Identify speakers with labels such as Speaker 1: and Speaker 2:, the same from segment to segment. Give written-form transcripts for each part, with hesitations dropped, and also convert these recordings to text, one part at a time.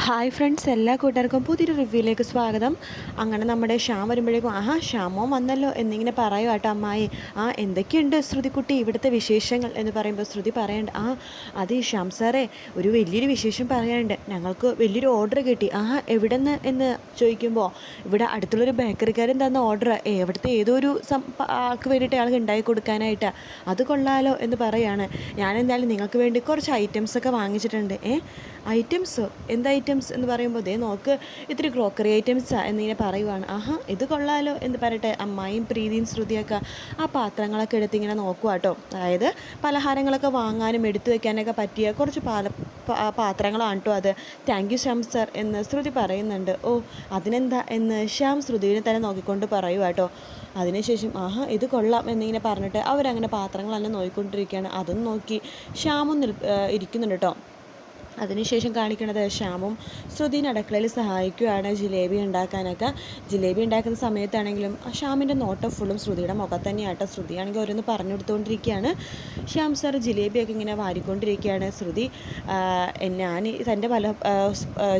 Speaker 1: Hi friends, എല്ലാ കൂട്ടുകാർക്കും പുതിയൊരു റിവ്യൂയിലേക്ക് സ്വാഗതം. അങ്ങനെ നമ്മുടെ ശ്യാം വരുമ്പോഴേക്കും ശ്യാമോ വന്നല്ലോ എന്നിങ്ങനെ പറയുക കേട്ടോ അമ്മായി. എന്തൊക്കെയുണ്ട് ശ്രുതിക്കുട്ടി ഇവിടുത്തെ വിശേഷങ്ങൾ എന്ന് പറയുമ്പോൾ ശ്രുതി പറയണ്ട, അത് ശ്യാം സാറേ ഒരു വലിയൊരു വിശേഷം പറയാനുണ്ട്. ഞങ്ങൾക്ക് വലിയൊരു ഓർഡർ കിട്ടി. എവിടെ നിന്ന് എന്ന് ചോദിക്കുമ്പോൾ ഇവിടെ അടുത്തുള്ളൊരു ബേക്കറിക്കാരൻ തന്ന ഓർഡർ, എവിടുത്തെ ഏതോ ഒരു ആൾക്ക് വേണ്ടിയിട്ട് ആൾക്ക് ഉണ്ടാക്കി കൊടുക്കാനായിട്ട്. അത് കൊള്ളാലോ എന്ന് പറയുകയാണ്. ഞാനെന്തായാലും നിങ്ങൾക്ക് വേണ്ടി കുറച്ച് ഐറ്റംസൊക്കെ വാങ്ങിച്ചിട്ടുണ്ട്. ഐറ്റംസോ? എന്ത് ഐറ്റംസ് എന്ന് പറയുമ്പോൾ ദേ നോക്ക്, ഇത്തിരി ക്രോക്കറി ഐറ്റംസാണ് എന്നിങ്ങനെ പറയുവാണ്. ഇത് കൊള്ളാലോ എന്ന് പറയട്ടെ അമ്മായിയും പ്രീതിയും ശ്രുതിയൊക്കെ ആ പാത്രങ്ങളൊക്കെ എടുത്ത് ഇങ്ങനെ നോക്കുക കേട്ടോ. അതായത് പലഹാരങ്ങളൊക്കെ വാങ്ങാനും എടുത്തു വെക്കാനൊക്കെ പറ്റിയ കുറച്ച് പാത്രങ്ങളാണ് കേട്ടോ അത്. താങ്ക് യു ശ്യാം സർ എന്ന് ശ്രുതി പറയുന്നുണ്ട്. അതിനെന്താ എന്ന് ശ്യാം ശ്രുതിയെ തന്നെ നോക്കിക്കൊണ്ട് പറയുക കേട്ടോ. അതിനുശേഷം ഇത് കൊള്ളാം എന്നിങ്ങനെ പറഞ്ഞിട്ട് അവരങ്ങനെ പാത്രങ്ങളെല്ലാം നോക്കിക്കൊണ്ടിരിക്കുകയാണ്. അതും നോക്കി ശ്യാമും ഇരിക്കുന്നുണ്ട് കേട്ടോ. അതിനുശേഷം കാണിക്കുന്നത് ശ്യാമും ശ്രുതിനെ അടുക്കളയിൽ സഹായിക്കുകയാണ് ജിലേബി ഉണ്ടാക്കാനൊക്കെ. ജിലേബി ഉണ്ടാക്കുന്ന സമയത്താണെങ്കിലും ശ്യാമിൻ്റെ നോട്ടം ഫുള്ളും ശ്രുതിയുടെ മുഖത്ത് തന്നെയാട്ടോ. ശ്രുതിയാണെങ്കിൽ ഓരോന്ന് പറഞ്ഞു കൊടുത്തുകൊണ്ടിരിക്കുകയാണ്. ശ്യാം സാർ ജിലേബിയൊക്കെ ഇങ്ങനെ വാരിക്കൊണ്ടിരിക്കുകയാണ്. ശ്രുതി ഞാൻ തൻ്റെ പല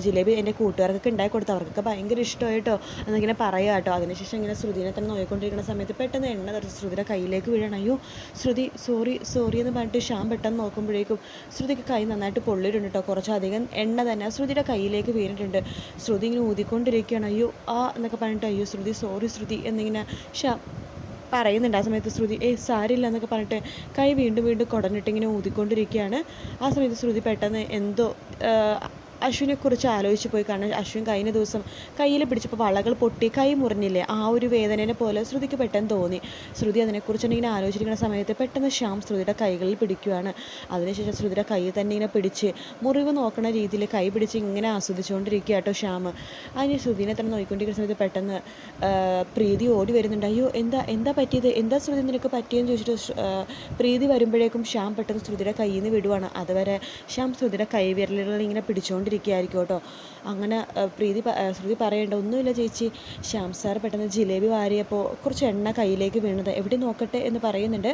Speaker 1: ജിലേബി എൻ്റെ കൂട്ടുകാർക്കൊക്കെ ഉണ്ടാക്കി കൊടുത്തു, അവർക്കൊക്കെ ഭയങ്കര ഇഷ്ടമായിട്ടോ എന്നിങ്ങനെ പറയുക കേട്ടോ. അതിനുശേഷം ഇങ്ങനെ ശ്രുതിനെ തന്നെ നോക്കിക്കൊണ്ടിരിക്കുന്ന സമയത്ത് പെട്ടെന്ന് എണ്ണ തെറിച്ച് ശ്രുതിയുടെ കയ്യിലേക്ക് വീഴണം. അയ്യോ ശ്രുതി സോറി എന്ന് പറഞ്ഞിട്ട് ശ്യാം പെട്ടെന്ന് നോക്കുമ്പോഴേക്കും ശ്രുതിക്ക് കൈ നന്നായിട്ട് പൊള്ളിയിട്ടുണ്ട് കേട്ടോ. കുറച്ചധികം എണ്ണ തന്നെ ശ്രുതിയുടെ കയ്യിലേക്ക് വീണിട്ടുണ്ട്. ശ്രുതി ഇങ്ങനെ ഊതിക്കൊണ്ടിരിക്കുകയാണ്. അയ്യോ എന്നൊക്കെ പറഞ്ഞിട്ട് അയ്യോ ശ്രുതി സോറി ശ്രുതി എന്നിങ്ങനെ പറയുന്നുണ്ട്. ആ സമയത്ത് ശ്രുതി സാരില്ല എന്നൊക്കെ പറഞ്ഞിട്ട് കൈ വീണ്ടും കുടഞ്ഞിട്ട് ഇങ്ങനെ ഊതിക്കൊണ്ടിരിക്കുകയാണ്. ആ സമയത്ത് ശ്രുതി പെട്ടെന്ന് എന്തോ അശ്വിനെക്കുറിച്ച് ആലോചിച്ച് പോയി. കാരണം അശ്വിൻ കഴിഞ്ഞ ദിവസം കയ്യിൽ പിടിച്ചപ്പോൾ വളകൾ പൊട്ടി കൈ മുറിഞ്ഞില്ലേ, ആ ഒരു വേദനയെ പോലെ ശ്രുതിക്ക് പെട്ടെന്ന് തോന്നി. ശ്രുതി അതിനെക്കുറിച്ച് ഇങ്ങനെ ആലോചിച്ചിരിക്കുന്ന സമയത്ത് പെട്ടെന്ന് ശ്യാം ശ്രുതിയുടെ കൈകളിൽ പിടിക്കുകയാണ്. അതിനുശേഷം ശ്രുതിയുടെ കൈ തന്നെ ഇങ്ങനെ പിടിച്ച് മുറിവ് നോക്കുന്ന രീതിയിൽ കൈ പിടിച്ച് ഇങ്ങനെ ആസ്വദിച്ചുകൊണ്ടിരിക്കുക കേട്ടോ ശ്യാം. അതിന് ശ്രുതിനെ തന്നെ നോക്കിക്കൊണ്ടിരിക്കുന്ന സമയത്ത് പെട്ടെന്ന് പ്രീതി ഓടി വരുന്നുണ്ട്. അയ്യോ എന്താ പറ്റിയത്, എന്താ ശ്രുതി നിനക്ക് പറ്റിയെന്ന് ചോദിച്ചിട്ട് പ്രീതി വരുമ്പോഴേക്കും ശ്യാം പെട്ടെന്ന് ശ്രുതിയുടെ കയ്യിൽ നിന്ന് വിടുവാണ്. അതുവരെ ശ്യാം ശ്രുതിയുടെ കൈ വിരലുകൾ ഇങ്ങനെ പിടിച്ചുകൊണ്ടിരിക്കുകയായിരിക്കും കേട്ടോ. അങ്ങനെ ശ്രുതി പറയേണ്ട ഒന്നുമില്ല ചേച്ചി, ശ്യാം സാർ പെട്ടെന്ന് ജിലേബി വാരിയപ്പോൾ കുറച്ച് എണ്ണ കയ്യിലേക്ക് വീണത്, എവിടെ നോക്കട്ടെ എന്ന് പറയുന്നുണ്ട്.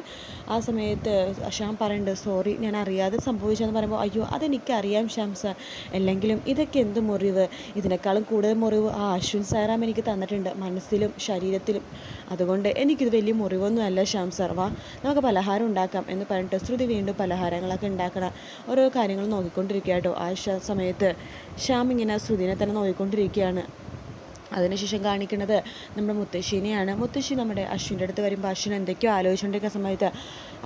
Speaker 1: ആ സമയത്ത് ശ്യാം പറയുന്നുണ്ട് സോറി ഞാൻ അറിയാതെ സംഭവിച്ചതെന്ന് പറയുമ്പോൾ അയ്യോ അതെനിക്കറിയാം ശ്യാം സാർ, അല്ലെങ്കിലും ഇതൊക്കെ എന്ത് മുറിവ്, ഇതിനേക്കാളും കൂടുതൽ മുറിവ് അശ്വിൻ സാറാം എനിക്ക് തന്നിട്ടുണ്ട് മനസ്സിലും ശരീരത്തിലും, അതുകൊണ്ട് എനിക്കിത് വലിയ മുറിവൊന്നും അല്ല ശ്യാം സാർ, വാ നമുക്ക് പലഹാരം ഉണ്ടാക്കാം എന്ന് പറഞ്ഞിട്ട് ശ്രുതി വീണ്ടും പലഹാരങ്ങളൊക്കെ ഉണ്ടാക്കണം ഓരോ കാര്യങ്ങൾ നോക്കിക്കൊണ്ടിരിക്കുക കേട്ടോ. ആ സമയത്ത് ശ്യാം ഇങ്ങനെ ശ്രുതിനെ തന്നെ നോക്കിക്കൊണ്ടിരിക്കുകയാണ്. അതിനുശേഷം കാണിക്കുന്നത് നമ്മുടെ മുത്തശ്ശീനെയാണ്. മുത്തശ്ശി നമ്മുടെ അശ്വിൻ്റെ അടുത്ത് വരുമ്പോൾ അശ്വിൻ എന്തൊക്കെയോ ആലോചിച്ചുകൊണ്ടിരിക്കുന്ന സമയത്ത്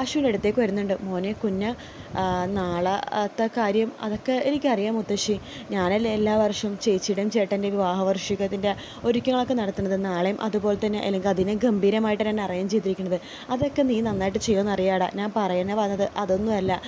Speaker 1: അശ്വിൻ്റെ അടുത്തേക്ക് വരുന്നുണ്ട്. മോനെ കുഞ്ഞ് നാളത്തെ കാര്യം അതൊക്കെ എനിക്കറിയാം മുത്തശ്ശി, ഞാനല്ലേ എല്ലാ വർഷവും ചേച്ചിയുടെയും ചേട്ടൻ്റെ വിവാഹ വാർഷികത്തിൻ്റെ ഒരുക്കങ്ങളൊക്കെ നടത്തുന്നത്, നാളെയും അതുപോലെ തന്നെ അല്ലെങ്കിൽ അതിനെ ഗംഭീരമായിട്ട് ഞാൻ അറേഞ്ച് ചെയ്തിരിക്കുന്നത്, അതൊക്കെ നീ നന്നായിട്ട് ചെയ്യുമെന്ന് അറിയാടാ. ഞാൻ പറയാനേ വന്നത് അതൊന്നുമല്ല,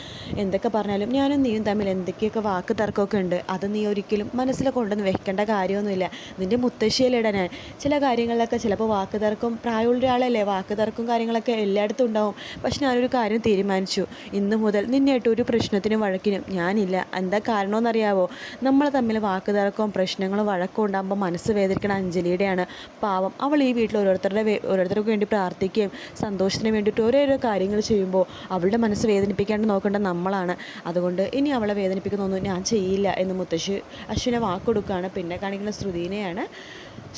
Speaker 1: എന്തൊക്കെ പറഞ്ഞാലും ഞാനും നീയും തമ്മിൽ എന്തൊക്കെയൊക്കെ വാക്ക് തർക്കമൊക്കെ ഉണ്ട്, അത് നീ ഒരിക്കലും മനസ്സിൽ കൊണ്ടുവന്ന് വെക്കേണ്ട കാര്യമൊന്നുമില്ല. നിൻ്റെ മുത്തശ്ശിയിലിടാൻ ചില കാര്യങ്ങളിലൊക്കെ ചിലപ്പോൾ വാക്ക് തർക്കം, പ്രായമുള്ള ഒരാളല്ലേ വാക്ക് തർക്കം കാര്യങ്ങളൊക്കെ എല്ലായിടത്തും ഉണ്ടാവും. പക്ഷെ ഞാനൊരു കാര്യം തീരുമാനിച്ചു, ഇന്ന് മുതൽ നിന്നെയായിട്ട് ഒരു പ്രശ്നത്തിനും വഴക്കിനും ഞാനില്ല. എന്താ കാരണമെന്നറിയാവോ, നമ്മൾ തമ്മിൽ വാക്ക് തർക്കവും പ്രശ്നങ്ങളും വഴക്കും ഉണ്ടാകുമ്പോൾ മനസ്സ് വേദനിക്കണ അഞ്ജലിയുടെയാണ്. പാവം അവൾ ഈ വീട്ടിൽ ഓരോരുത്തർക്ക് വേണ്ടി പ്രാർത്ഥിക്കുകയും സന്തോഷത്തിന് വേണ്ടിയിട്ട് ഓരോരോ കാര്യങ്ങൾ ചെയ്യുമ്പോൾ അവളുടെ മനസ്സ് വേദനിപ്പിക്കാണ്ട് നോക്കേണ്ട നമ്മളാണ്. അതുകൊണ്ട് ഇനി അവളെ വേദനിപ്പിക്കുന്നൊന്നും ഞാൻ ചെയ്യില്ല എന്ന് മുത്തശ്ശി അശ്വിനെ വാക്കൊടുക്കുകയാണ്. പിന്നെ കാണിക്കുന്ന ശ്രുതിനെയാണ്.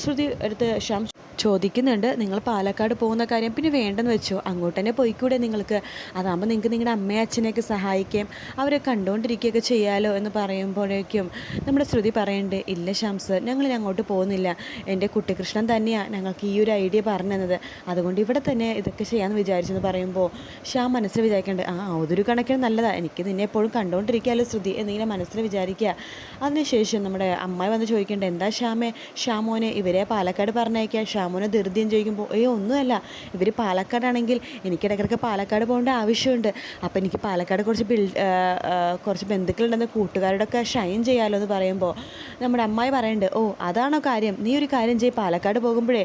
Speaker 1: ശ്രുതി അടുത്ത് ശ്യാം ചോദിക്കുന്നുണ്ട്, നിങ്ങൾ പാലക്കാട് പോകുന്ന കാര്യം പിന്നെ വേണ്ടെന്ന് വെച്ചോ, അങ്ങോട്ട് തന്നെ പോയിക്കൂടെ നിങ്ങൾക്ക്, അതാകുമ്പോൾ നിങ്ങൾക്ക് നിങ്ങളുടെ അമ്മയും അച്ഛനെയൊക്കെ സഹായിക്കുകയും അവരെ കണ്ടുകൊണ്ടിരിക്കുകയൊക്കെ ചെയ്യാമല്ലോ എന്ന് പറയുമ്പോഴേക്കും നമ്മുടെ ശ്രുതി പറയുന്നുണ്ട്, ഇല്ല ശ്യാം സർ ഞങ്ങൾ അങ്ങോട്ട് പോകുന്നില്ല, എൻ്റെ കുട്ടികൃഷ്ണൻ തന്നെയാണ് ഞങ്ങൾക്ക് ഈ ഒരു ഐഡിയ പറഞ്ഞു തന്നത്, അതുകൊണ്ട് ഇവിടെ തന്നെ ഇതൊക്കെ ചെയ്യാമെന്ന് വിചാരിച്ചെന്ന് പറയുമ്പോൾ ശ്യാം മനസ്സിൽ വിചാരിക്കേണ്ടത് അതൊരു കണക്കിന് നല്ലതാണ്, എനിക്ക് നിന്നെ എപ്പോഴും കണ്ടുകൊണ്ടിരിക്കുകയല്ലോ ശ്രുതി എന്നിങ്ങനെ മനസ്സിൽ വിചാരിക്കുക. അതിനുശേഷം നമ്മുടെ അമ്മായി വന്ന് ചോദിക്കേണ്ടത്, എന്താ ശ്യാമോനെ ഇവരെ പാലക്കാട് പറഞ്ഞയക്കുക, ശ്യാമോനെ ധൃതിയും ചോദിക്കുമ്പോൾ ഒന്നുമല്ല, ഇവർ പാലക്കാടാണെങ്കിൽ എനിക്കിടയ്ക്കിടയ്ക്ക് പാലക്കാട് പോകേണ്ട ആവശ്യമുണ്ട്, അപ്പോൾ എനിക്ക് പാലക്കാട് കുറച്ച് ബന്ധുക്കളുണ്ടെന്ന് കൂട്ടുകാരോടൊക്കെ ഷൈൻ ചെയ്യാമല്ലോ എന്ന് പറയുമ്പോൾ നമ്മുടെ അമ്മായി പറയുന്നുണ്ട്, അതാണോ കാര്യം, നീ ഒരു കാര്യം ചെയ്യ്, പാലക്കാട് പോകുമ്പോഴേ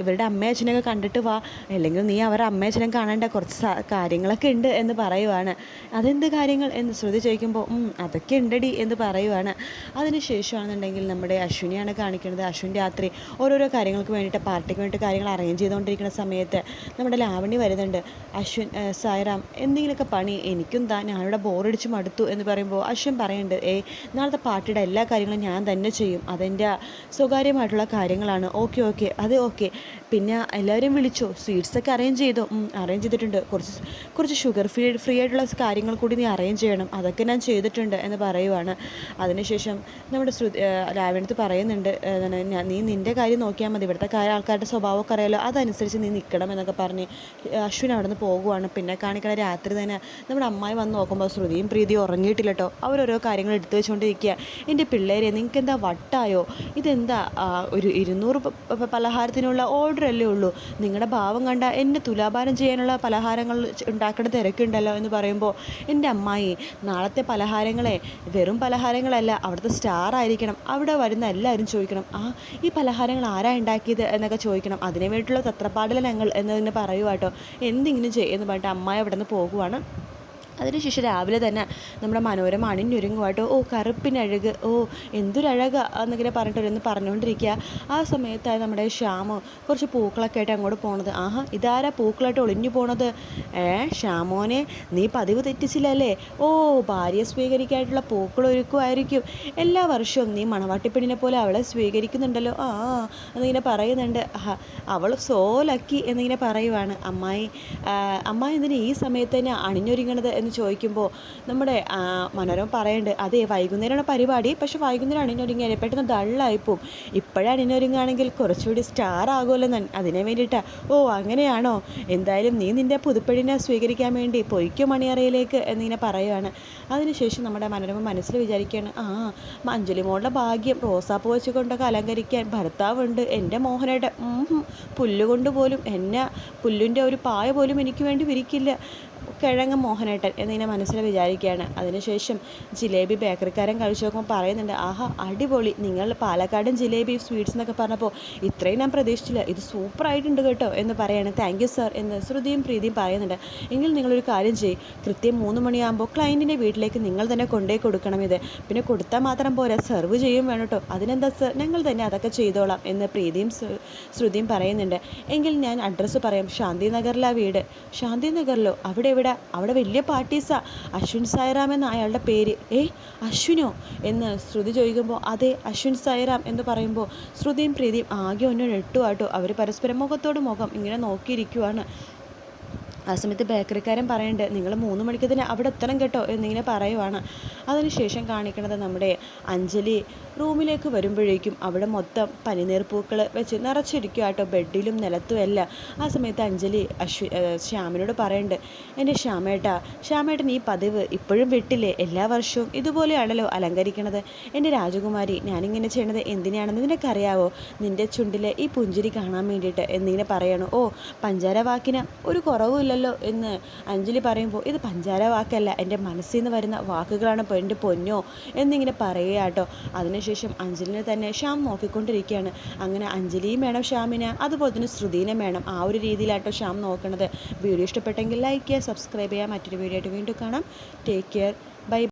Speaker 1: ഇവരുടെ അമ്മയും അച്ഛനൊക്കെ കണ്ടിട്ട് വാ, അല്ലെങ്കിൽ നീ അവരുടെ അമ്മയും അച്ഛനും കാണേണ്ട കുറച്ച് കാര്യങ്ങളൊക്കെ ഉണ്ട് എന്ന് പറയുവാണ്. അതെന്ത് കാര്യങ്ങൾ എന്ന് ശ്രുതി ചോദിക്കുമ്പോൾ അതൊക്കെ ഉണ്ടടി എന്ന് പറയുവാണ്. അതിനുശേഷമാണെന്നുണ്ടെങ്കിൽ നമ്മുടെ അശ്വിനിയാണ് കാണിക്കുന്നത്. അശ്വിൻ രാത്രി ഓരോരോ കാര്യങ്ങൾക്ക് വേണ്ടിയിട്ട് പാർട്ടിക്ക് വേണ്ടിയിട്ട് കാര്യങ്ങൾ അറേഞ്ച് ചെയ്തുകൊണ്ടിരിക്കുന്ന സമയത്ത് നമ്മുടെ ലാവണ്യ വരുന്നുണ്ട്. അശ്വിൻ സായിറാം എന്തെങ്കിലുമൊക്കെ പണി എനിക്കും താ, ഞാനിവിടെ ബോറടിച്ച് മടുത്തു എന്ന് പറയുമ്പോൾ അശ്വിൻ പറയുന്നുണ്ട്, നാളത്തെ പാർട്ടിയുടെ എല്ലാ കാര്യങ്ങളും ഞാൻ തന്നെ ചെയ്യും, അതെൻ്റെ സ്വകാര്യമായിട്ടുള്ള കാര്യങ്ങളാണ്. ഓക്കെ ഓക്കെ അത് ഓക്കെ. പിന്നെ എല്ലാവരും വിളിച്ചോ, സ്വീറ്റ്സൊക്കെ അറേഞ്ച് ചെയ്തോ? അറേഞ്ച് ചെയ്തിട്ടുണ്ട്. കുറച്ച് ഷുഗർ ഫ്രീ ആയിട്ടുള്ള കാര്യങ്ങൾ കൂടി നീ അറേഞ്ച് ചെയ്യണം, അതൊക്കെ ഞാൻ ചെയ്തിട്ടുണ്ട് എന്ന് പറയുവാണ്. അതിനുശേഷം നമ്മുടെ ലാവണ്യത്ത് പറയുന്നുണ്ട്, നീ നിൻ്റെ കാര്യം നോക്കിയാൽ മതി, ഇവിടുത്തെ ആൾക്കാരുടെ സ്വഭാവമൊക്കെ അറിയാലോ, അതനുസരിച്ച് നീ നിൽക്കണം എന്നൊക്കെ പറഞ്ഞ് അശ്വിൻ അവിടെ നിന്ന് പോകുവാണ്. പിന്നെ കാണിക്കണ രാത്രി തന്നെ നമ്മുടെ അമ്മായി വന്ന് നോക്കുമ്പോൾ ശ്രുതിയും പ്രീതിയും ഉറങ്ങിയിട്ടില്ല കേട്ടോ. അവരോരോ കാര്യങ്ങൾ എടുത്തു വെച്ചുകൊണ്ടിരിക്കുക. എൻ്റെ പിള്ളേരെ നിങ്ങൾക്ക് എന്താ വട്ടായോ, ഇതെന്താ ഒരു 200 പലഹാരത്തിനുള്ള ഓർഡർ അല്ലേ ഉള്ളൂ, നിങ്ങളുടെ ഭാവം കണ്ട എന്നെ തുലാഭാരം ചെയ്യാനുള്ള പലഹാരങ്ങൾ ഉണ്ടാക്കേണ്ട തിരക്കുണ്ടല്ലോ എന്ന് പറയുമ്പോൾ, എൻ്റെ അമ്മായി നാളത്തെ പലഹാരങ്ങളെ വെറും പലഹാരങ്ങളല്ല, അവിടുത്തെ സ്റ്റാർ ആയിരിക്കണം, അവിടെ വരുന്ന എല്ലാവരും ചോദിക്കണം, ഈ പലഹാരങ്ങൾ ആരാ ഉണ്ടാക്കിയത് എന്നൊക്കെ ചോദിക്കണം, അതിനു വേണ്ടിയിട്ടുള്ള തത്രപ്പാടില ഞങ്ങൾ എന്നതിന് പറയുക കേട്ടോ. എന്തെങ്കിലും ചെയ്യുമെന്ന് പറഞ്ഞിട്ട് അമ്മായി അവിടെ നിന്ന് പോകുവാണ്. അതിനുശേഷം രാവിലെ തന്നെ നമ്മുടെ മനോരമ അണിഞ്ഞൊരുങ്ങുമായിട്ടോ. കറുപ്പിനഴക്, എന്തൊരഴക എന്നിങ്ങനെ പറഞ്ഞിട്ടൊന്ന് പറഞ്ഞുകൊണ്ടിരിക്കുക. ആ സമയത്താണ് നമ്മുടെ ശ്യാമ് കുറച്ച് പൂക്കളൊക്കെ ആയിട്ട് അങ്ങോട്ട് പോണത്. ഇതാരാ പൂക്കളായിട്ട് ഒളിഞ്ഞു പോണത്? ശ്യാമോനെ, നീ പതിവ് തെറ്റിച്ചില്ലല്ലേ? ഭാര്യയെ സ്വീകരിക്കാനായിട്ടുള്ള പൂക്കൾ ഒരുക്കുമായിരിക്കും. എല്ലാ വർഷവും നീ മണവാട്ടിപ്പെണ്ണിനെ പോലെ അവളെ സ്വീകരിക്കുന്നുണ്ടല്ലോ എന്നിങ്ങനെ പറയുന്നുണ്ട്. അവൾ സോ ലക്കി എന്നിങ്ങനെ പറയുവാണ്. അമ്മായി എന്തിനാ ഈ സമയത്ത് തന്നെ അണിഞ്ഞൊരുങ്ങണത് എന്ന് ചോദിക്കുമ്പോൾ നമ്മുടെ മനോരമ പറയുന്നുണ്ട്, അതെ വൈകുന്നേരമാണ് പരിപാടി, പക്ഷെ വൈകുന്നേരം അണിഞ്ഞൊരുങ്ങിയാൽ പെട്ടെന്ന് ഡള്ളായിപ്പോവും, ഇപ്പോഴേ അണിഞ്ഞൊരുങ്ങുകയാണെങ്കിൽ കുറച്ചുകൂടി സ്റ്റാർ ആകുമല്ലോ അതിന് വേണ്ടിയിട്ടാണ്. അങ്ങനെയാണോ? എന്തായാലും നീ നിൻ്റെ പുതുപ്പെണ്ണിനെ സ്വീകരിക്കാൻ വേണ്ടി പൊയ്ക്കോ മണിയറയിലേക്ക് എന്നിങ്ങനെ പറയുവാണ്. അതിനുശേഷം നമ്മുടെ മനോരമ മനസ്സിൽ വിചാരിക്കുകയാണ്, അഞ്ജലി മോളുടെ ഭാഗ്യം, റോസാപ്പൂ വെച്ചുകൊണ്ടൊക്കെ അലങ്കരിക്കാൻ ഭർത്താവുണ്ട്. എൻ്റെ മോഹനയുടെ പുല്ലുകൊണ്ട് പോലും പുല്ലിൻ്റെ ഒരു പായ പോലും എനിക്ക് വേണ്ടി വിരിക്കില്ല കിഴങ്ങ് മോഹനേട്ടൻ എന്നിങ്ങനെ മനസ്സിൽ വിചാരിക്കുകയാണ്. അതിനുശേഷം ജിലേബി ബേക്കറിക്കാരൻ കഴിച്ചു നോക്കുമ്പോൾ പറയുന്നുണ്ട്, അടിപൊളി, നിങ്ങൾ പാലക്കാടൻ ജിലേബി സ്വീറ്റ്സ് എന്നൊക്കെ പറഞ്ഞപ്പോൾ ഇത്രയും ഞാൻ പ്രതീക്ഷിച്ചില്ല, ഇത് സൂപ്പറായിട്ടുണ്ട് കേട്ടോ എന്ന് പറയാണ്. താങ്ക് യു സർ എന്ന് ശ്രുതിയും പ്രീതിയും പറയുന്നുണ്ട്. എങ്കിൽ നിങ്ങളൊരു കാര്യം ചെയ്യും, കൃത്യം 3 മണിയാകുമ്പോൾ ക്ലയൻറ്റിൻ്റെ വീട്ടിലേക്ക് നിങ്ങൾ തന്നെ കൊണ്ടുപോയി കൊടുക്കണം. ഇത് പിന്നെ കൊടുത്താൽ മാത്രം പോരാ, സെർവ് ചെയ്യും വേണം കേട്ടോ. അതിനെന്താ സർ, ഞങ്ങൾ തന്നെ അതൊക്കെ ചെയ്തോളാം എന്ന് പ്രീതിയും ശ്രുതിയും പറയുന്നുണ്ട്. എങ്കിൽ ഞാൻ അഡ്രസ്സ് പറയാം, ശാന്തിനഗറിലാണ് വീട്. ശാന്തിനഗറിലോ? അവിടെ വലിയ പാർട്ടീസാ, അശ്വിൻ സായിറാം എന്ന അയാളുടെ പേര്. അശ്വിനോ എന്ന് ശ്രുതി ചോദിക്കുമ്പോൾ, അതെ അശ്വിൻ സായിറാം എന്ന് പറയുമ്പോൾ ശ്രുതിയും പ്രീതിയും ആകെ ഒന്ന് ഞെട്ടുവാട്ടോ. അവർ പരസ്പരം മുഖത്തോട് മുഖം ഇങ്ങനെ നോക്കിയിരിക്കുവാണ്. ആ സമയത്ത് ബേക്കറിക്കാരൻ പറയുന്നുണ്ട്, നിങ്ങൾ 3 മണിക്ക് തന്നെ അവിടെ എത്തണം കേട്ടോ എന്നിങ്ങനെ പറയുവാണ്. അതിനുശേഷം കാണിക്കുന്നത് നമ്മുടെ അഞ്ജലി റൂമിലേക്ക് വരുമ്പോഴേക്കും അവിടെ മൊത്തം പനിനീർ പൂക്കൾ വെച്ച് നിറച്ചിരിക്കുക കേട്ടോ, ബെഡിലും നിലത്തും എല്ലാം. ആ സമയത്ത് അഞ്ജലി ശ്യാമിനോട് പറയുന്നുണ്ട്, എൻ്റെ ശ്യാമേട്ടൻ ഈ പതിവ് ഇപ്പോഴും വിട്ടില്ലേ? എല്ലാ വർഷവും ഇതുപോലെയാണല്ലോ അലങ്കരിക്കണത്. എൻ്റെ രാജകുമാരി, ഞാനിങ്ങനെ ചെയ്യണത് എന്തിനാണെന്ന് നിനക്കറിയാവോ? നിൻ്റെ ചുണ്ടിലെ ഈ പുഞ്ചിരി കാണാൻ വേണ്ടിയിട്ട് എന്നിങ്ങനെ പറയണു. പഞ്ചാര വാക്കിന് ഒരു കുറവുമില്ല എന്ന് അഞ്ജലി പറയുമ്പോൾ, ഇത് പഞ്ചാര വാക്കല്ല, എൻ്റെ മനസ്സിൽ നിന്ന് വരുന്ന വാക്കുകളാണ് എൻ്റെ പൊന്നോ എന്നിങ്ങനെ പറയുക കേട്ടോ. അതിനുശേഷം അഞ്ജലിനെ തന്നെ ശ്യാം നോക്കിക്കൊണ്ടിരിക്കുകയാണ്. അങ്ങനെ അഞ്ജലിയും വേണം ശ്യാമിനെ, അതുപോലെ തന്നെ ശ്രുതിനെ വേണം. ആ ഒരു രീതിയിലാട്ടോ ശ്യാം നോക്കണത്. വീഡിയോ ഇഷ്ടപ്പെട്ടെങ്കിൽ ലൈക്ക് ചെയ്യുക, സബ്സ്ക്രൈബ് ചെയ്യുക. മറ്റൊരു വീഡിയോ ആയിട്ട് വീണ്ടും കാണാം. Take care.